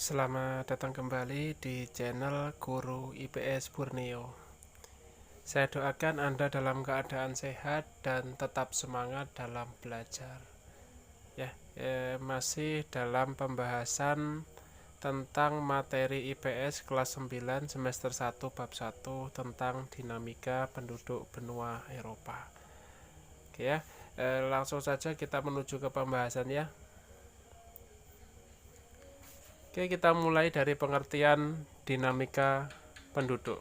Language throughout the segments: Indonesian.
Selamat datang kembali di channel Guru IPS Borneo. Saya doakan Anda dalam keadaan sehat dan tetap semangat dalam belajar. Masih dalam pembahasan tentang materi IPS kelas 9 semester 1 bab 1 tentang dinamika penduduk benua Eropa. Langsung saja kita menuju ke pembahasan ya. Kita mulai dari pengertian dinamika penduduk.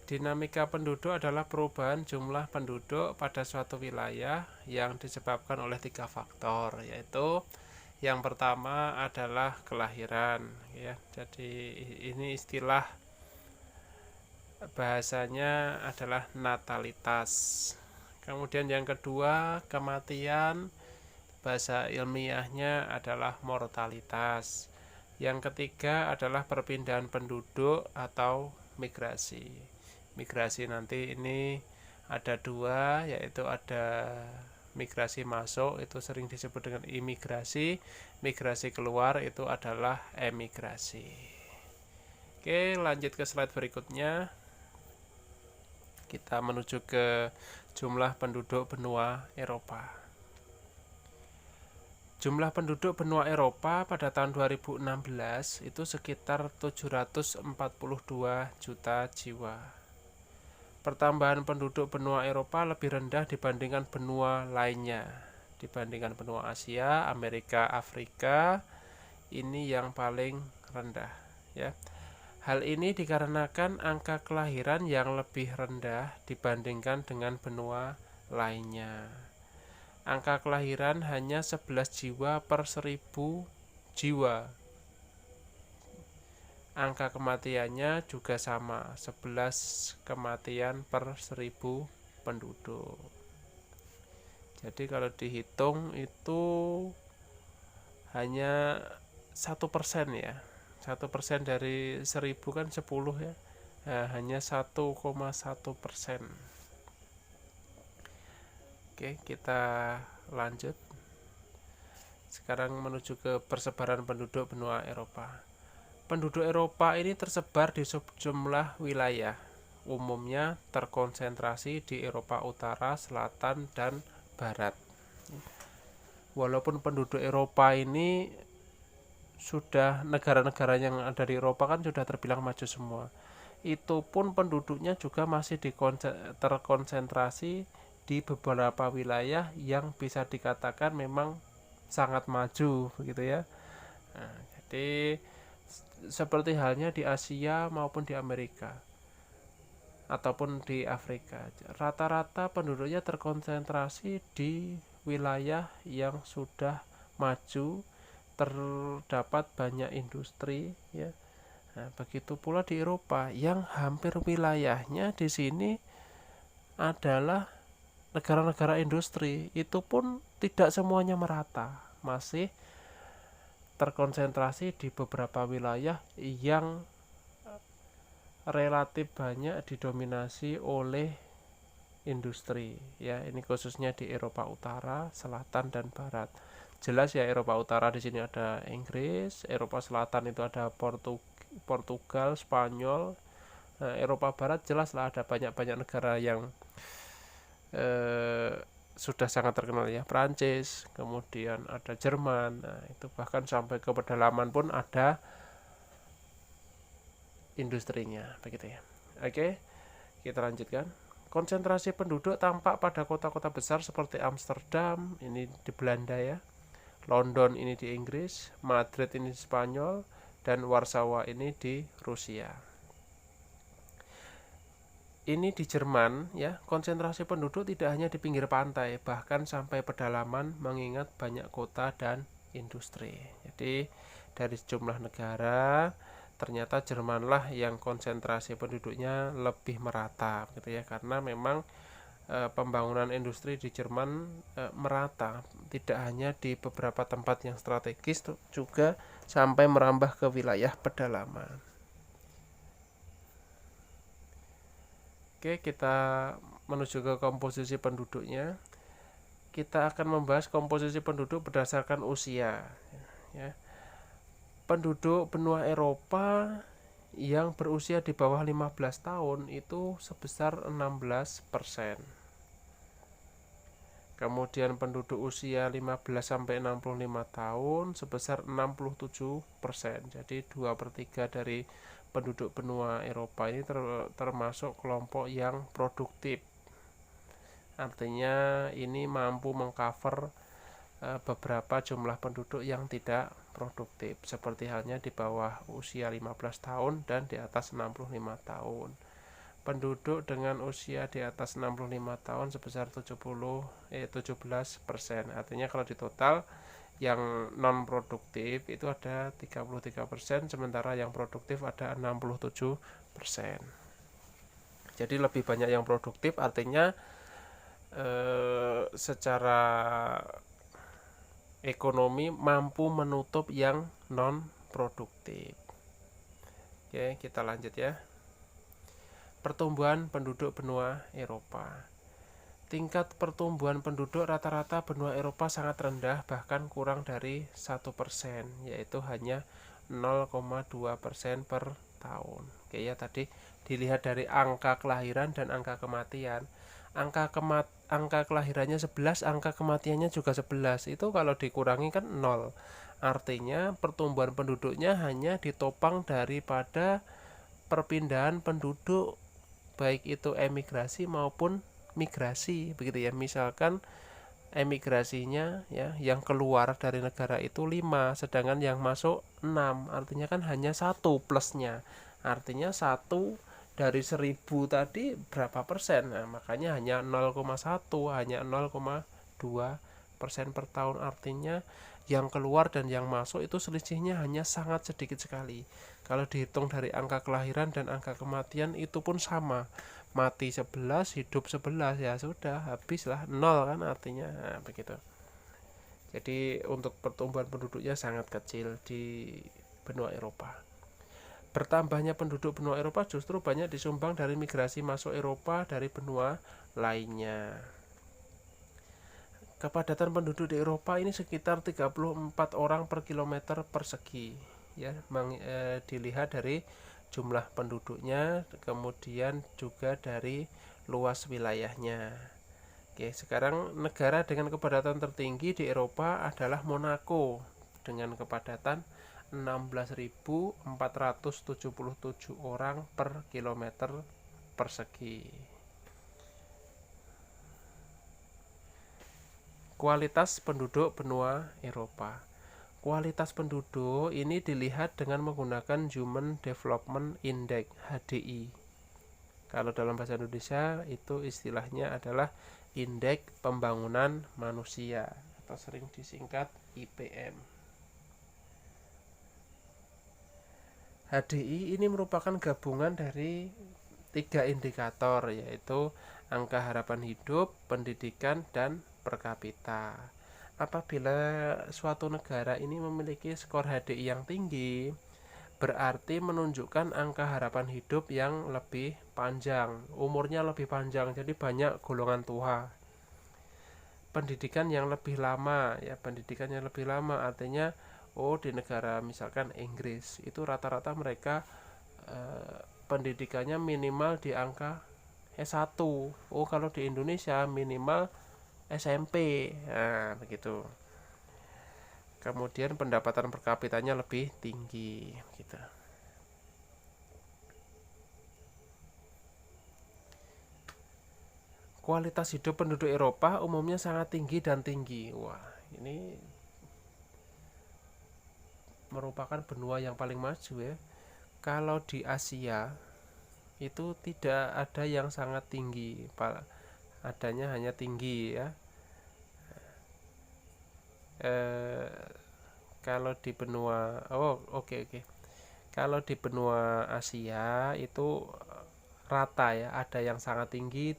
Dinamika penduduk adalah perubahan jumlah penduduk pada suatu wilayah yang disebabkan oleh 3 faktor, yaitu yang pertama adalah kelahiran ya. Jadi ini istilah bahasanya adalah natalitas. Kemudian yang kedua kematian, bahasa ilmiahnya adalah mortalitas. Yang ketiga adalah perpindahan penduduk atau migrasi. Migrasi nanti ini ada dua, yaitu ada migrasi masuk, itu sering disebut dengan imigrasi. Migrasi keluar itu adalah emigrasi. Oke, lanjut ke slide berikutnya. Kita menuju ke jumlah penduduk benua Eropa. Jumlah penduduk benua Eropa pada tahun 2016 itu sekitar 742 juta jiwa. Pertambahan penduduk benua Eropa lebih rendah dibandingkan benua lainnya. Dibandingkan benua Asia, Amerika, Afrika, ini yang paling rendah ya. Hal ini dikarenakan angka kelahiran yang lebih rendah dibandingkan dengan benua lainnya. Angka kelahiran hanya 11 jiwa per 1000 jiwa. Angka kematiannya juga sama, 11 kematian per 1000 penduduk. Jadi kalau dihitung itu hanya 1% ya. 1% dari 1000 kan 10 ya. Nah, hanya 1,1%. Oke, kita lanjut. Sekarang menuju ke persebaran penduduk benua Eropa. Penduduk Eropa ini tersebar di sejumlah wilayah. Umumnya terkonsentrasi di Eropa Utara, Selatan, dan Barat. Walaupun penduduk Eropa ini sudah negara-negara yang ada di Eropa kan sudah terbilang maju semua. Itu pun penduduknya juga masih terkonsentrasi di beberapa wilayah yang bisa dikatakan memang sangat maju begitu ya. Nah, jadi seperti halnya di Asia maupun di Amerika ataupun di Afrika, rata-rata penduduknya terkonsentrasi di wilayah yang sudah maju, terdapat banyak industri ya. Nah, begitu pula di Eropa yang hampir wilayahnya di sini adalah negara-negara industri, itu pun tidak semuanya merata, masih terkonsentrasi di beberapa wilayah yang relatif banyak didominasi oleh industri ya. Ini khususnya di Eropa Utara, Selatan, dan Barat. Jelas ya, Eropa Utara di sini ada Inggris, Eropa Selatan itu ada Portugal, Spanyol. Nah, Eropa Barat jelaslah ada banyak negara yang sudah sangat terkenal ya, Prancis, kemudian ada Jerman. Nah, itu bahkan sampai ke pedalaman pun ada industrinya begitu ya. Oke, kita lanjutkan. Konsentrasi penduduk tampak pada kota-kota besar seperti Amsterdam, ini di Belanda ya, London ini di Inggris, Madrid ini di Spanyol, dan Warsawa ini di Rusia. Ini di Jerman ya, konsentrasi penduduk tidak hanya di pinggir pantai, bahkan sampai pedalaman, mengingat banyak kota dan industri. Jadi dari sejumlah negara ternyata Jermanlah yang konsentrasi penduduknya lebih merata gitu ya, karena memang pembangunan industri di Jerman merata, tidak hanya di beberapa tempat yang strategis, juga sampai merambah ke wilayah pedalaman. Oke, kita menuju ke komposisi penduduknya. Kita akan membahas komposisi penduduk berdasarkan usia ya. Penduduk benua Eropa yang berusia di bawah 15 tahun itu sebesar 16%. Kemudian penduduk usia 15 sampai 65 tahun sebesar 67%. Jadi 2/3 dari penduduk benua Eropa ini termasuk kelompok yang produktif. Artinya ini mampu mengcover beberapa jumlah penduduk yang tidak produktif, seperti halnya di bawah usia 15 tahun dan di atas 65 tahun. Penduduk dengan usia di atas 65 tahun sebesar 17%. Artinya kalau di total yang non produktif itu ada 33%, sementara yang produktif ada 67%. Jadi lebih banyak yang produktif, artinya secara ekonomi mampu menutup yang non produktif. Oke, kita lanjut ya. Pertumbuhan penduduk benua Eropa. Tingkat pertumbuhan penduduk rata-rata benua Eropa sangat rendah, bahkan kurang dari 1%, yaitu hanya 0,2% per tahun. Oke ya, tadi dilihat dari angka kelahiran dan angka kematian. Angka kelahirannya 11, angka kematiannya juga 11. Itu kalau dikurangi kan 0. Artinya pertumbuhan penduduknya hanya ditopang daripada perpindahan penduduk, baik itu emigrasi maupun migrasi, begitu ya. Misalkan emigrasinya ya yang keluar dari negara itu 5, sedangkan yang masuk 6, artinya kan hanya 1 plusnya. Artinya 1 dari 1000 tadi berapa persen? Nah, makanya hanya 0,1, hanya 0,2% per tahun. Artinya yang keluar dan yang masuk itu selisihnya hanya sangat sedikit sekali. Kalau dihitung dari angka kelahiran dan angka kematian itu pun sama. Mati 11, hidup 11, ya sudah, habislah 0 kan artinya. Nah, begitu. Jadi untuk pertumbuhan penduduknya sangat kecil di benua Eropa. Bertambahnya penduduk benua Eropa justru banyak disumbang dari migrasi masuk Eropa dari benua lainnya. Kepadatan penduduk di Eropa ini sekitar 34 orang per kilometer persegi, ya, dilihat dari jumlah penduduknya, kemudian juga dari luas wilayahnya. Oke, sekarang negara dengan kepadatan tertinggi di Eropa adalah Monaco dengan kepadatan 16.477 orang per kilometer persegi. Kualitas penduduk benua Eropa. Kualitas penduduk ini dilihat dengan menggunakan Human Development Index (HDI). Kalau dalam bahasa Indonesia itu istilahnya adalah Indeks Pembangunan Manusia atau sering disingkat IPM. HDI ini merupakan gabungan dari 3 indikator, yaitu angka harapan hidup, pendidikan, dan per kapita. Apabila suatu negara ini memiliki skor HDI yang tinggi, berarti menunjukkan angka harapan hidup yang lebih panjang, umurnya lebih panjang, jadi banyak golongan tua. Pendidikan yang lebih lama, ya, pendidikan yang lebih lama artinya di negara misalkan Inggris itu rata-rata mereka pendidikannya minimal di angka S1. Kalau di Indonesia minimal SMP. Nah, begitu. Kemudian pendapatan per kapitanya lebih tinggi gitu. Kualitas hidup penduduk Eropa umumnya sangat tinggi dan tinggi. Wah, ini merupakan benua yang paling maju ya. Kalau di Asia itu tidak ada yang sangat tinggi, adanya hanya tinggi ya. Kalau di benua kalau di benua Asia itu rata ya, ada yang sangat tinggi,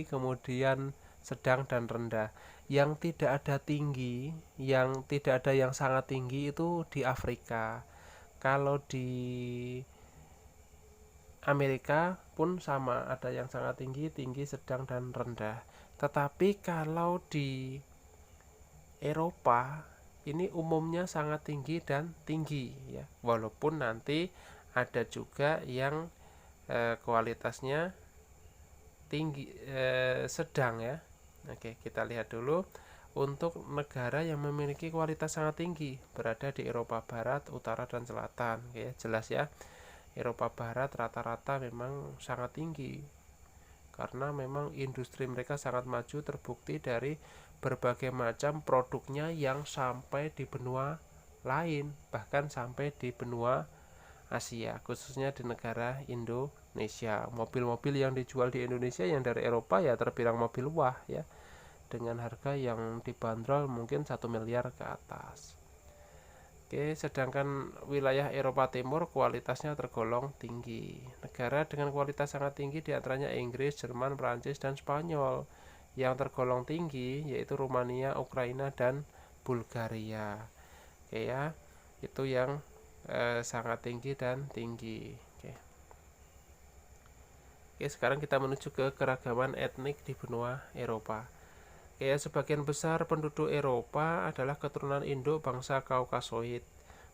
kemudian sedang dan rendah. Yang tidak ada tinggi, yang tidak ada yang sangat tinggi itu di Afrika. Kalau di Amerika pun sama, ada yang sangat tinggi, sedang dan rendah. Tetapi kalau di Eropa ini umumnya sangat tinggi dan tinggi ya, walaupun nanti ada juga yang kualitasnya tinggi sedang ya. Oke, kita lihat dulu untuk negara yang memiliki kualitas sangat tinggi berada di Eropa Barat, Utara dan Selatan. Oke, jelas ya. Eropa Barat rata-rata memang sangat tinggi karena memang industri mereka sangat maju, terbukti dari berbagai macam produknya yang sampai di benua lain, bahkan sampai di benua Asia, khususnya di negara Indonesia. Mobil-mobil yang dijual di Indonesia yang dari Eropa ya terbilang mobil wah ya, dengan harga yang dibanderol mungkin 1 miliar ke atas. Oke, sedangkan wilayah Eropa Timur kualitasnya tergolong tinggi. Negara dengan kualitas sangat tinggi diantaranya Inggris, Jerman, Prancis, dan Spanyol. Yang tergolong tinggi yaitu Rumania, Ukraina, dan Bulgaria. Oke ya, itu yang sangat tinggi dan tinggi. Oke, sekarang kita menuju ke keragaman etnik di benua Eropa. Sebagian besar penduduk Eropa adalah keturunan Indo bangsa Kaukasoid.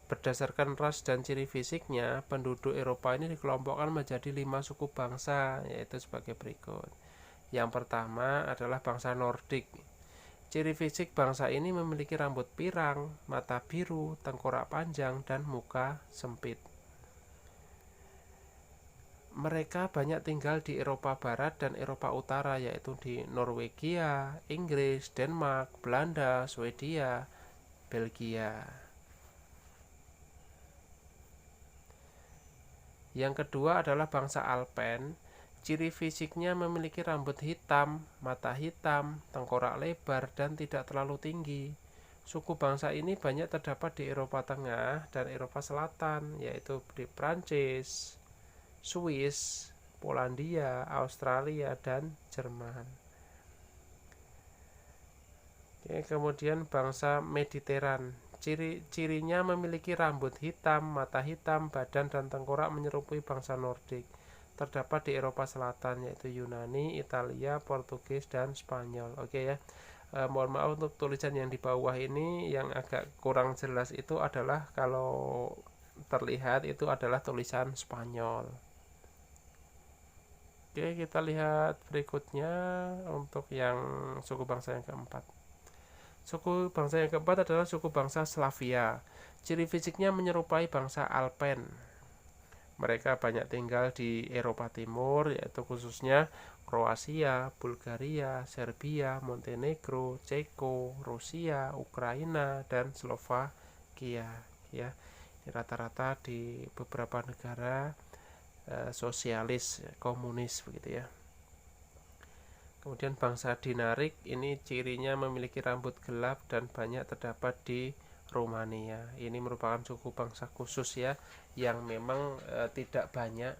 Berdasarkan ras dan ciri fisiknya, penduduk Eropa ini dikelompokkan menjadi 5 suku bangsa, yaitu sebagai berikut. Yang pertama adalah bangsa Nordik. Ciri fisik bangsa ini memiliki rambut pirang, mata biru, tengkorak panjang, dan muka sempit. Mereka banyak tinggal di Eropa Barat dan Eropa Utara, yaitu di Norwegia, Inggris, Denmark, Belanda, Swedia, Belgia. Yang kedua adalah bangsa Alpen. Ciri fisiknya memiliki rambut hitam, mata hitam, tengkorak lebar, dan tidak terlalu tinggi. Suku bangsa ini banyak terdapat di Eropa Tengah dan Eropa Selatan, yaitu di Prancis, Swiss, Polandia, Australia, dan Jerman. Kemudian bangsa Mediteran. Ciri-cirinya memiliki rambut hitam, mata hitam, badan dan tengkorak menyerupai bangsa Nordik. Terdapat di Eropa Selatan, yaitu Yunani, Italia, Portugis, dan Spanyol. Oke ya. Mohon maaf untuk tulisan yang di bawah ini yang agak kurang jelas, itu adalah kalau terlihat itu adalah tulisan Spanyol. Oke, kita lihat berikutnya untuk yang suku bangsa yang keempat. Suku bangsa yang keempat adalah suku bangsa Slavia. Ciri fisiknya menyerupai bangsa Alpen. Mereka banyak tinggal di Eropa Timur, yaitu khususnya Kroasia, Bulgaria, Serbia, Montenegro, Ceko, Rusia, Ukraina, dan Slovakia. Ya, rata-rata di beberapa negara sosialis, komunis begitu ya. Kemudian bangsa Dinarik ini cirinya memiliki rambut gelap dan banyak terdapat di Rumania. Ini merupakan suku bangsa khusus ya, yang memang tidak banyak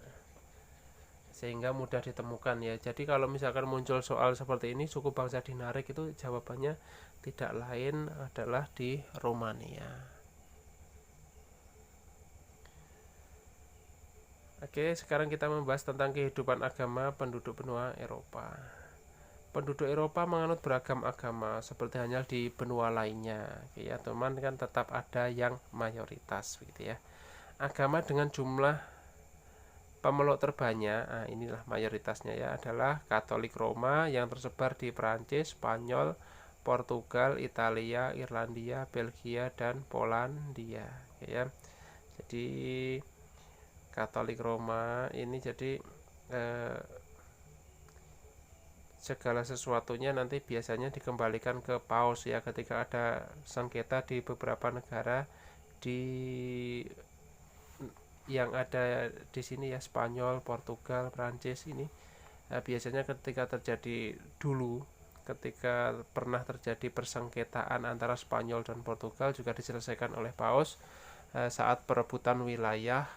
sehingga mudah ditemukan ya. Jadi kalau misalkan muncul soal seperti ini, suku bangsa Dinarik, itu jawabannya tidak lain adalah di Rumania. Oke, sekarang kita membahas tentang kehidupan agama penduduk benua Eropa. Penduduk Eropa menganut beragam agama seperti halnya di benua lainnya. Oke ya, teman kan tetap ada yang mayoritas begitu ya. Agama dengan jumlah pemeluk terbanyak, nah inilah mayoritasnya ya, adalah Katolik Roma yang tersebar di Perancis, Spanyol, Portugal, Italia, Irlandia, Belgia, dan Polandia. Oke ya. Jadi Katolik Roma ini jadi segala sesuatunya nanti biasanya dikembalikan ke paus ya, ketika ada sengketa di beberapa negara di yang ada di sini ya, Spanyol, Portugal, Prancis ini biasanya ketika terjadi dulu, ketika pernah terjadi persengketaan antara Spanyol dan Portugal juga diselesaikan oleh paus saat perebutan wilayah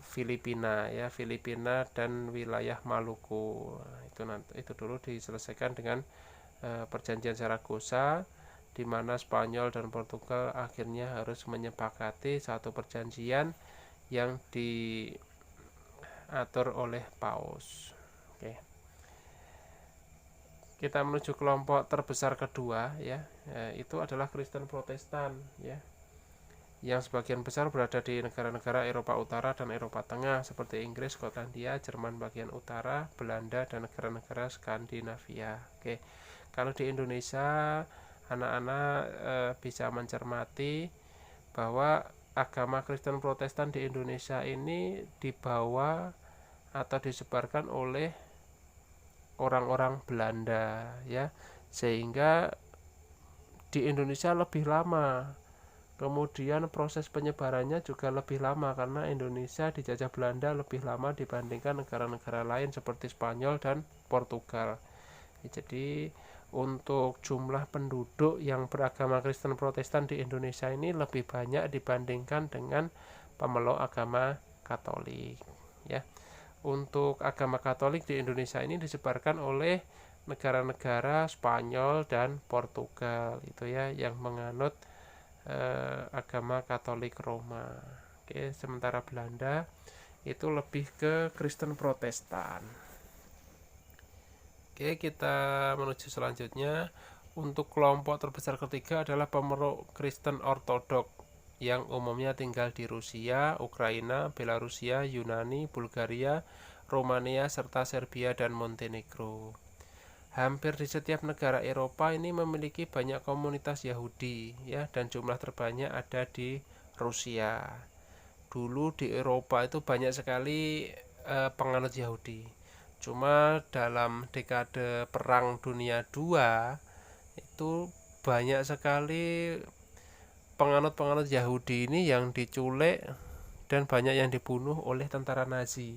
Filipina ya, Filipina dan wilayah Maluku. Itu dulu diselesaikan dengan perjanjian Zaragoza, di mana Spanyol dan Portugal akhirnya harus menyepakati satu perjanjian yang diatur oleh paus. Oke. Kita menuju kelompok terbesar kedua ya. itu adalah Kristen Protestan, ya, yang sebagian besar berada di negara-negara Eropa Utara dan Eropa Tengah seperti Inggris, Skotlandia, Jerman bagian utara, Belanda, dan negara-negara Skandinavia. Oke, kalau di Indonesia anak-anak bisa mencermati bahwa agama Kristen Protestan di Indonesia ini dibawa atau disebarkan oleh orang-orang Belanda, ya, sehingga di Indonesia lebih lama. Kemudian proses penyebarannya juga lebih lama karena Indonesia dijajah Belanda lebih lama dibandingkan negara-negara lain seperti Spanyol dan Portugal. Jadi untuk jumlah penduduk yang beragama Kristen Protestan di Indonesia ini lebih banyak dibandingkan dengan pemeluk agama Katolik, ya. Untuk agama Katolik di Indonesia ini disebarkan oleh negara-negara Spanyol dan Portugal, itu ya, yang menganut agama Katolik Roma. Oke, sementara Belanda itu lebih ke Kristen Protestan. Oke, kita menuju selanjutnya. Untuk kelompok terbesar ketiga adalah pemeluk Kristen Ortodok yang umumnya tinggal di Rusia, Ukraina, Belarusia, Yunani, Bulgaria, Romania, serta Serbia dan Montenegro. Hampir di setiap negara Eropa ini memiliki banyak komunitas Yahudi, ya, dan jumlah terbanyak ada di Rusia. Dulu di Eropa itu banyak sekali penganut Yahudi. Cuma dalam dekade Perang Dunia II itu banyak sekali penganut-penganut Yahudi ini yang diculik dan banyak yang dibunuh oleh tentara Nazi.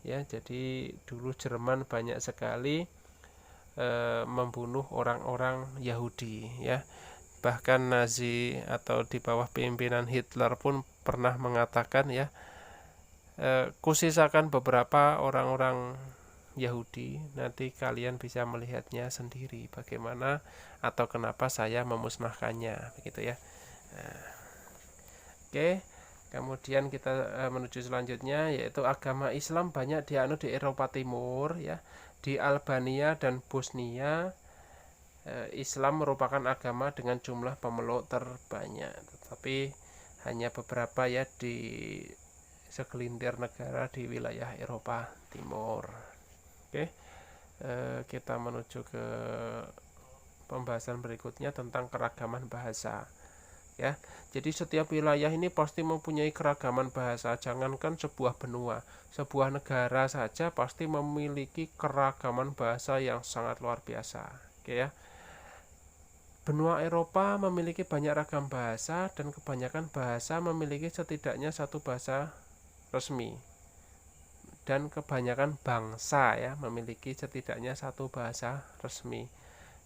Ya, jadi dulu Jerman banyak sekali membunuh orang-orang Yahudi, ya. Bahkan Nazi atau di bawah pimpinan Hitler pun pernah mengatakan, ya, kusisakan beberapa orang-orang Yahudi, nanti kalian bisa melihatnya sendiri bagaimana atau kenapa saya memusnahkannya, begitu ya. Oke, kemudian kita menuju selanjutnya, yaitu agama Islam banyak dianut di Eropa Timur, ya. Di Albania dan Bosnia, Islam merupakan agama dengan jumlah pemeluk terbanyak, tetapi hanya beberapa, ya, di segelintir negara di wilayah Eropa Timur. Oke, kita menuju ke pembahasan berikutnya tentang keragaman bahasa, ya. Jadi setiap wilayah ini pasti mempunyai keragaman bahasa. Jangankan sebuah benua, sebuah negara saja pasti memiliki keragaman bahasa yang sangat luar biasa. Oke, ya. Benua Eropa memiliki banyak ragam bahasa dan kebanyakan bahasa memiliki setidaknya satu bahasa resmi. Dan kebanyakan bangsa, ya, memiliki setidaknya satu bahasa resmi.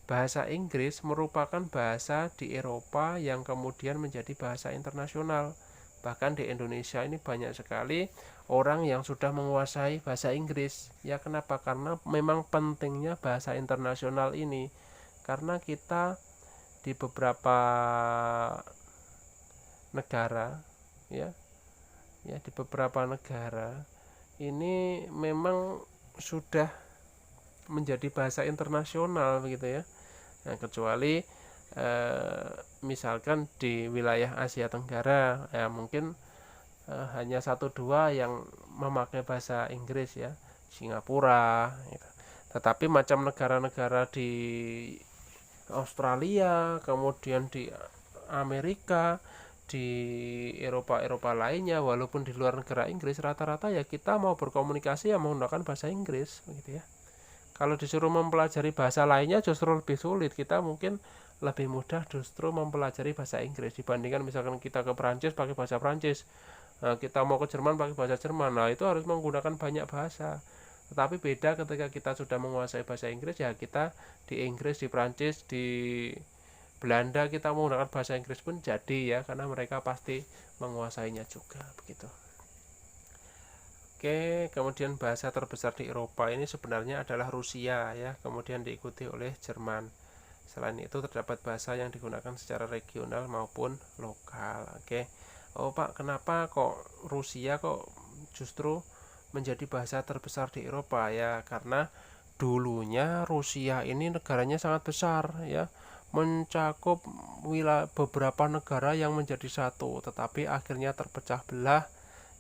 Bahasa Inggris merupakan bahasa di Eropa yang kemudian menjadi bahasa internasional. Bahkan di Indonesia ini banyak sekali orang yang sudah menguasai bahasa Inggris. Ya, kenapa? Karena memang pentingnya bahasa internasional ini. Karena kita di beberapa negara, ya, di beberapa negara ini memang sudah menjadi bahasa internasional, begitu ya. Nah, kecuali misalkan di wilayah Asia Tenggara, ya, mungkin hanya 1-2 yang memakai bahasa Inggris, ya, Singapura, gitu. Tetapi macam negara-negara di Australia, kemudian di Amerika, di Eropa lainnya, walaupun di luar negara Inggris, rata-rata ya kita mau berkomunikasi ya menggunakan bahasa Inggris, begitu ya. Kalau disuruh mempelajari bahasa lainnya justru lebih sulit. Kita mungkin lebih mudah justru mempelajari bahasa Inggris dibandingkan misalkan kita ke Prancis pakai bahasa Prancis. Nah, kita mau ke Jerman pakai bahasa Jerman. Nah, itu harus menggunakan banyak bahasa. Tetapi beda ketika kita sudah menguasai bahasa Inggris, ya kita di Inggris, di Prancis, di Belanda kita menggunakan bahasa Inggris pun jadi, ya, karena mereka pasti menguasainya juga, begitu. Oke, kemudian bahasa terbesar di Eropa ini sebenarnya adalah Rusia, ya, kemudian diikuti oleh Jerman. Selain itu terdapat bahasa yang digunakan secara regional maupun lokal. Oke. Oh, Pak, kenapa kok Rusia kok justru menjadi bahasa terbesar di Eropa? Ya, karena dulunya Rusia ini negaranya sangat besar, ya. mencakup beberapa negara yang menjadi satu, tetapi akhirnya terpecah belah,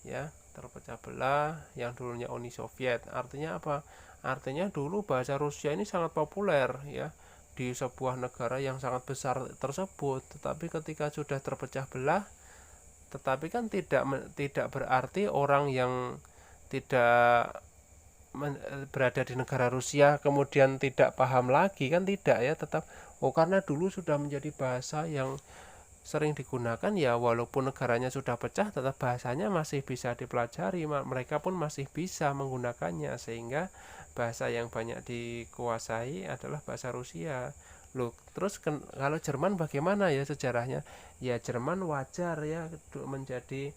ya, terpecah belah yang dulunya Uni Soviet. Artinya apa? Artinya dulu bahasa Rusia ini sangat populer, ya, di sebuah negara yang sangat besar tersebut, tetapi ketika sudah terpecah belah, tetapi kan tidak berarti orang yang tidak berada di negara Rusia kemudian tidak paham lagi, kan tidak, ya, tetap karena dulu sudah menjadi bahasa yang sering digunakan, ya, walaupun negaranya sudah pecah tetap bahasanya masih bisa dipelajari, mereka pun masih bisa menggunakannya, sehingga bahasa yang banyak dikuasai adalah bahasa Rusia. Loh, terus kalau Jerman bagaimana ya sejarahnya? Ya, Jerman wajar, ya, menjadi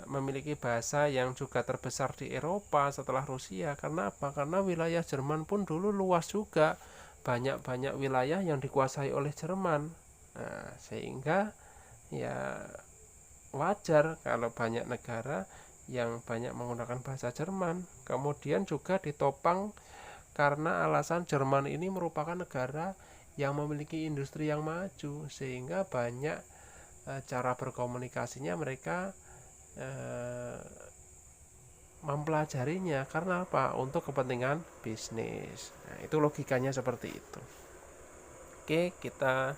memiliki bahasa yang juga terbesar di Eropa setelah Rusia. Karena apa? Karena wilayah Jerman pun dulu luas juga, banyak wilayah yang dikuasai oleh Jerman. Nah, sehingga ya wajar kalau banyak negara yang banyak menggunakan bahasa Jerman. Kemudian juga ditopang karena alasan Jerman ini merupakan negara yang memiliki industri yang maju, sehingga banyak cara berkomunikasinya mereka mempelajarinya. Karena apa? Untuk kepentingan bisnis. Nah, itu logikanya seperti itu. Oke, kita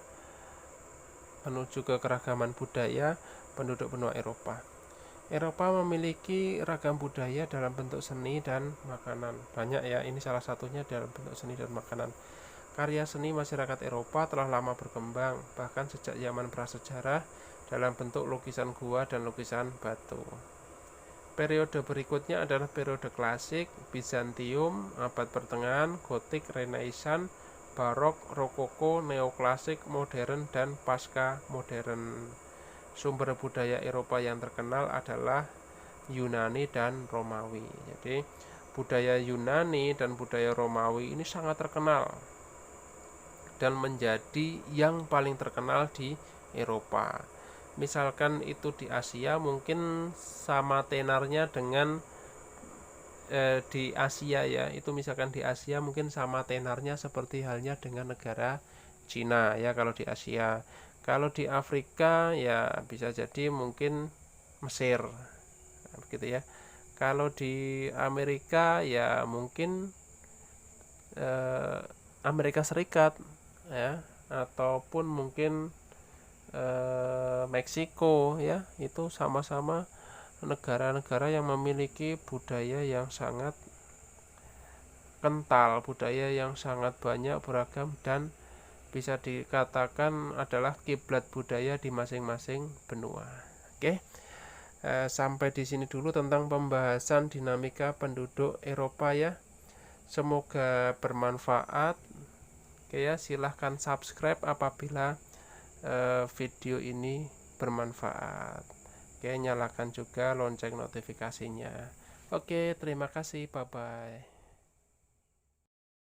menuju ke keragaman budaya penduduk benua Eropa. Eropa memiliki ragam budaya dalam bentuk seni dan makanan. Banyak, ya, ini salah satunya dalam bentuk seni dan makanan. Karya seni masyarakat Eropa telah lama berkembang, bahkan sejak zaman prasejarah, dalam bentuk lukisan gua dan lukisan batu. Periode berikutnya adalah periode klasik, Bizantium, abad pertengahan, Gotik, Renaissance, Barok, Rokoko, Neoklasik, Modern, dan Pasca Modern. Sumber budaya Eropa yang terkenal adalah Yunani dan Romawi. Jadi budaya Yunani dan budaya Romawi ini sangat terkenal dan menjadi yang paling terkenal di Eropa. Misalkan itu di Asia mungkin sama tenarnya dengan di Asia, ya, itu misalkan di Asia mungkin sama tenarnya seperti halnya dengan negara Cina, ya, kalau di Asia. Kalau di Afrika ya bisa jadi mungkin Mesir, begitu, ya. Kalau di Amerika ya mungkin Amerika Serikat, ya, ataupun mungkin Meksiko, ya, itu sama-sama negara-negara yang memiliki budaya yang sangat kental, budaya yang sangat banyak, beragam, dan bisa dikatakan adalah kiblat budaya di masing-masing benua. Oke, sampai di sini dulu tentang pembahasan dinamika penduduk Eropa, ya. Semoga bermanfaat. Oke, ya, silahkan subscribe apabila video ini bermanfaat. Oke, nyalakan juga lonceng notifikasinya. Oke, terima kasih, bye bye.